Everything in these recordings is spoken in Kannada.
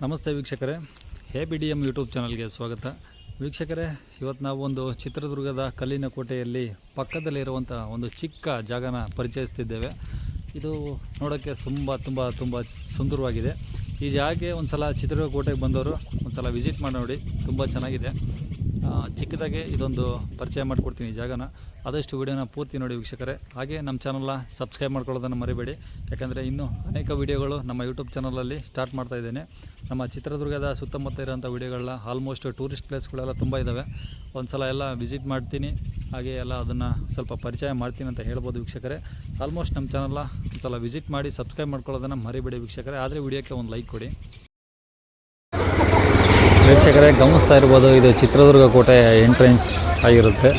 ನಮಸ್ತೆ ವೀಕ್ಷಕರೇ, ABDM ಯೂಟ್ಯೂಬ್ ಚಾನಲ್ಗೆ ಸ್ವಾಗತ. ವೀಕ್ಷಕರೇ, ಇವತ್ತು ನಾವು ಒಂದು ಚಿತ್ರದುರ್ಗದ ಕಲ್ಲಿನ ಕೋಟೆಯಲ್ಲಿ ಪಕ್ಕದಲ್ಲಿರುವಂಥ ಒಂದು ಚಿಕ್ಕ ಜಾಗನ ಪರಿಚಯಿಸ್ತಿದ್ದೇವೆ. ಇದು ನೋಡೋಕ್ಕೆ ತುಂಬ ಸುಂದರವಾಗಿದೆ. ಈ ಜಾಗಕ್ಕೆ ಒಂದು ಸಲ ಚಿತ್ರದುರ್ಗ ಕೋಟೆಗೆ ಬಂದವರು ಒಂದು ಸಲ ವಿಸಿಟ್ ಮಾಡಿ ನೋಡಿ, ತುಂಬ ಚೆನ್ನಾಗಿದೆ. ಚಿಕ್ಕದಾಗೆ ಇದೊಂದು ಪರಿಚಯ ಮಾಡಿಕೊಡ್ತೀನಿ ಈ ಜಾಗನ. ಆದಷ್ಟು ವಿಡಿಯೋನ ಪೂರ್ತಿ ನೋಡಿ ವೀಕ್ಷಕರೇ. ಹಾಗೆ ನಮ್ಮ ಚಾನಲ್ನ ಸಬ್ಸ್ಕ್ರೈಬ್ ಮಾಡ್ಕೊಳ್ಳೋದನ್ನು ಮರಿಬೇಡಿ, ಯಾಕಂದರೆ ಇನ್ನೂ ಅನೇಕ ವಿಡಿಯೋಗಳು ನಮ್ಮ ಯೂಟ್ಯೂಬ್ ಚಾನಲಲ್ಲಿ ಸ್ಟಾರ್ಟ್ ಮಾಡ್ತಾ ಇದ್ದೇನೆ. ನಮ್ಮ ಚಿತ್ರದುರ್ಗದ ಸುತ್ತಮುತ್ತ ಇರೋಂಥ ವಿಡಿಯೋಗಳನ್ನ ಆಲ್ಮೋಸ್ಟ್ ಟೂರಿಸ್ಟ್ ಪ್ಲೇಸ್ಗಳೆಲ್ಲ ತುಂಬ ಇದ್ದಾವೆ. ಒಂದು ಸಲ ಎಲ್ಲ ವಿಸಿಟ್ ಮಾಡ್ತೀನಿ, ಹಾಗೆ ಎಲ್ಲ ಅದನ್ನು ಸ್ವಲ್ಪ ಪರಿಚಯ ಮಾಡ್ತೀನಿ ಅಂತ ಹೇಳ್ಬೋದು ವೀಕ್ಷಕರೇ. ಆಲ್ಮೋಸ್ಟ್ ನಮ್ಮ ಚಾನಲ್ನ ಒಂದು ಸಲ ವಿಸಿಟ್ ಮಾಡಿ ಸಬ್ಸ್ಕ್ರೈಬ್ ಮಾಡ್ಕೊಳ್ಳೋದನ್ನು ಮರಿಬೇಡಿ ವೀಕ್ಷಕರೇ. ಆದರೆ ವಿಡಿಯೋಕ್ಕೆ ಒಂದು ಲೈಕ್ ಕೊಡಿ. ವೀಕ್ಷಕರೇ, ಗಮನಿಸ್ತಾ ಇರ್ಬೋದು, ಇದು ಚಿತ್ರದುರ್ಗ ಕೋಟೆ ಎಂಟ್ರೆನ್ಸ್ ಆಗಿರುತ್ತೆ.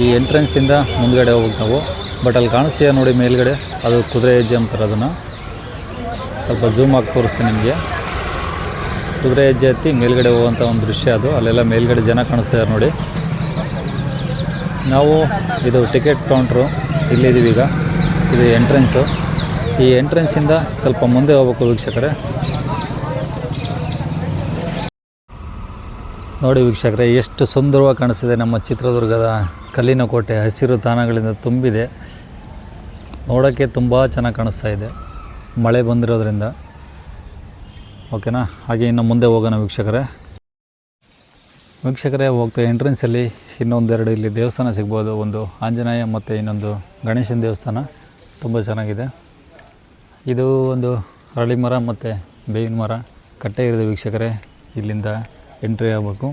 ಈ ಎಂಟ್ರೆನ್ಸಿಂದ ಮುಂದ್ಗಡೆ ಹೋಗ್ಬೇಕು ನಾವು. ಬಟ್ ಅಲ್ಲಿ ಕಾಣಿಸ್ತೀಯ ನೋಡಿ ಮೇಲ್ಗಡೆ, ಅದು ಕುದುರೆ ಹೆಜ್ಜೆ ಅಂತಾರೆ. ಅದನ್ನು ಸ್ವಲ್ಪ ಝೂಮ್ ಆಗಿ ತೋರಿಸ್ತೀನಿ ನಿಮಗೆ. ಕುದುರೆ ಹೆಜ್ಜೆ ಹತ್ತಿ ಮೇಲ್ಗಡೆ ಹೋಗುವಂಥ ಒಂದು ದೃಶ್ಯ ಅದು. ಅಲ್ಲೆಲ್ಲ ಮೇಲ್ಗಡೆ ಜನ ಕಾಣಿಸ್ತಿದ್ದಾರೆ ನೋಡಿ. ನಾವು ಇದು ಟಿಕೆಟ್ ಕೌಂಟ್ರು, ಇಲ್ಲಿದ್ದೀವಿ ಈಗ. ಇದು ಎಂಟ್ರೆನ್ಸು. ಈ ಎಂಟ್ರೆನ್ಸಿಂದ ಸ್ವಲ್ಪ ಮುಂದೆ ಹೋಗ್ಬೇಕು ವೀಕ್ಷಕರೇ. ನೋಡಿ ವೀಕ್ಷಕರೇ, ಎಷ್ಟು ಸುಂದರವಾಗಿ ಕಾಣಿಸ್ತಿದೆ ನಮ್ಮ ಚಿತ್ರದುರ್ಗದ ಕಲ್ಲಿನ ಕೋಟೆ. ಹಸಿರು ತಾಣಗಳಿಂದ ತುಂಬಿದೆ. ನೋಡೋಕ್ಕೆ ತುಂಬ ಚೆನ್ನಾಗಿ ಕಾಣಿಸ್ತಾ ಇದೆ, ಮಳೆ ಬಂದಿರೋದ್ರಿಂದ. ಓಕೆನಾ? ಹಾಗೆ ಇನ್ನು ಮುಂದೆ ಹೋಗೋಣ ವೀಕ್ಷಕರೇ. ಹೋಗ್ತಾ ಎಂಟ್ರೆನ್ಸಲ್ಲಿ ಇನ್ನೊಂದೆರಡು ಇಲ್ಲಿ ದೇವಸ್ಥಾನ ಸಿಗ್ಬೋದು. ಒಂದು ಆಂಜನೇಯ ಮತ್ತು ಇನ್ನೊಂದು ಗಣೇಶನ ದೇವಸ್ಥಾನ. ತುಂಬ ಚೆನ್ನಾಗಿದೆ. ಇದು ಒಂದು ಅರಳಿ ಮರ ಮತ್ತು ಬೇವಿನ ಮರ ಕಟ್ಟೆ ಇರೋದು ವೀಕ್ಷಕರೇ. ಇಲ್ಲಿಂದ ಎಂಟ್ರಿ ಆಗಬೇಕು.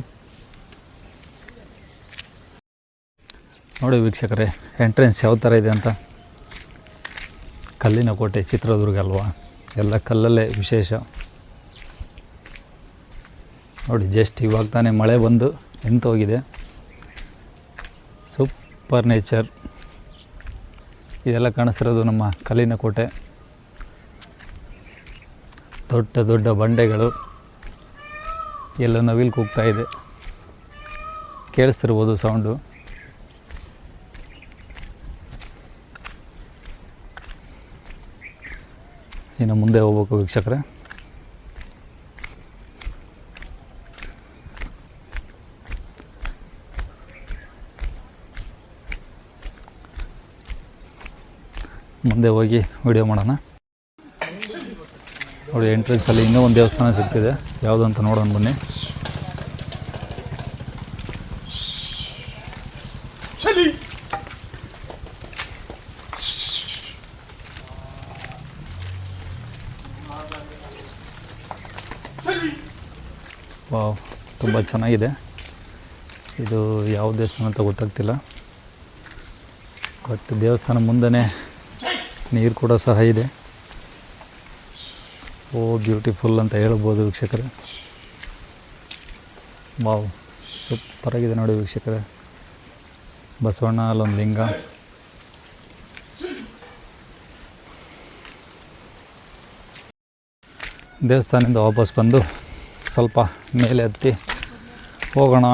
ನೋಡಿ ವೀಕ್ಷಕರೇ, ಎಂಟ್ರೆನ್ಸ್ ಯಾವ ಥರ ಇದೆ ಅಂತ. ಕಲ್ಲಿನ ಕೋಟೆ ಚಿತ್ರದುರ್ಗ ಅಲ್ವಾ, ಎಲ್ಲ ಕಲ್ಲಲ್ಲೇ ವಿಶೇಷ. ನೋಡಿ, ಜಸ್ಟ್ ಇವಾಗ ತಾನೇ ಮಳೆ ಬಂದು ನಿಂತೋಗಿದೆ. Super nature. ಇದೆಲ್ಲ ಕಾಣಿಸ್ತಿರೋದು ನಮ್ಮ ಕಲ್ಲಿನ ಕೋಟೆ. ದೊಡ್ಡ ದೊಡ್ಡ ಬಂಡೆಗಳು, ಎಲ್ಲ ನವಿಲು ಕೂಗ್ತಾ ಇದೆ, ಕೇಳಿಸ್ತಿರ್ಬೋದು ಸೌಂಡು. ಇನ್ನು ಮುಂದೆ ಹೋಗ್ಬೇಕು ವೀಕ್ಷಕರೇ. ಮುಂದೆ ಹೋಗಿ ವಿಡಿಯೋ ಮಾಡೋಣ. ನೋಡಿ, ಎಂಟ್ರೆನ್ಸಲ್ಲಿ ಇನ್ನೂ ಒಂದು ದೇವಸ್ಥಾನ ಸಿಗ್ತಿದೆ. ಯಾವುದು ಅಂತ ನೋಡೋಣ ಬನ್ನಿ. ವಾವ್, ತುಂಬ ಚೆನ್ನಾಗಿದೆ. ಇದು ಯಾವ ದೇವಸ್ಥಾನ ಅಂತ ಗೊತ್ತಾಗ್ತಿಲ್ಲ. ಬಟ್ ದೇವಸ್ಥಾನ ಮುಂದೆ ನೀರು ಕೂಡ ಸಹ ಇದೆ. ಓ, ಬ್ಯೂಟಿಫುಲ್ ಅಂತ ಹೇಳ್ಬೋದು ವೀಕ್ಷಕರೇ. ವಾವ್, ಸೂಪರಾಗಿದೆ ನೋಡಿ ವೀಕ್ಷಕರೇ. ಬಸವಣ್ಣ, ಅಲ್ಲೊಂದು ಲಿಂಗ. ದೇವಸ್ಥಾನದಿಂದ ವಾಪಸ್ ಬಂದು ಸ್ವಲ್ಪ ಮೇಲೆ ಹತ್ತಿ ಹೋಗೋಣ.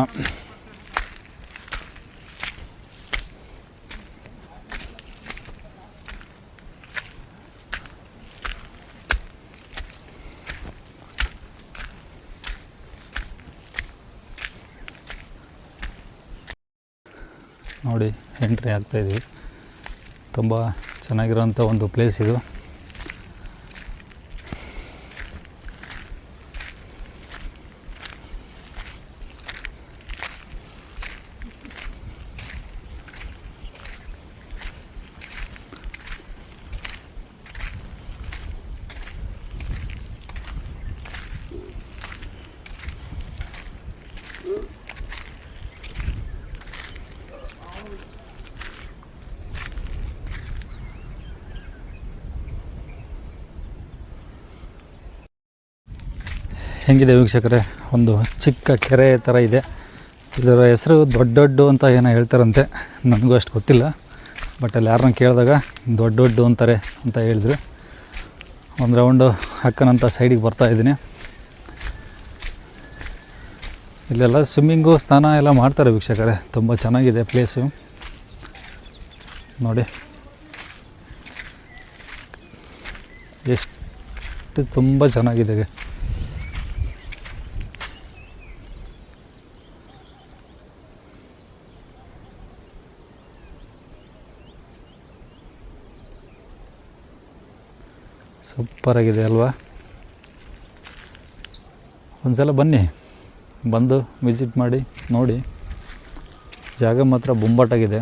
ನೋಡಿ, ಎಂಟ್ರಿ ಆಗ್ತಾಯಿದ್ವಿ. ತುಂಬ ಚೆನ್ನಾಗಿರೋಂಥ ಒಂದು ಪ್ಲೇಸ್ ಇದು. ಹೆಂಗಿದೆ ವೀಕ್ಷಕರೇ, ಒಂದು ಚಿಕ್ಕ ಕೆರೆ ಥರ ಇದೆ. ಇದರ ಹೆಸರು ದೊಡ್ಡ ಅಂತ ಏನೋ ಹೇಳ್ತಾರಂತೆ, ನನಗೂ ಅಷ್ಟು ಗೊತ್ತಿಲ್ಲ. ಬಟ್ ಅಲ್ಲಿ ಯಾರನ್ನ ಕೇಳಿದಾಗ ದೊಡ್ಡ ಅಂತಾರೆ ಅಂತ ಹೇಳಿದ್ರು. ಒಂದು ರೌಂಡು ಹಾಕೋಣಂತ ಸೈಡಿಗೆ ಬರ್ತಾಯಿದ್ದೀನಿ. ಇಲ್ಲೆಲ್ಲ ಸ್ವಿಮ್ಮಿಂಗು, ಸ್ನಾನ ಎಲ್ಲ ಮಾಡ್ತಾರೆ ವೀಕ್ಷಕರೇ. ತುಂಬ ಚೆನ್ನಾಗಿದೆ ಪ್ಲೇಸು. ನೋಡಿ ಎಷ್ಟು ತುಂಬ ಚೆನ್ನಾಗಿದೆ. ಸೂಪರಾಗಿದೆ ಅಲ್ವಾ? ಒಂದ್ಸಲ ಬನ್ನಿ, ಬಂದು ವಿಸಿಟ್ ಮಾಡಿ ನೋಡಿ. ಜಾಗ ಮಾತ್ರ ಬೊಂಬಾಟಾಗಿದೆ.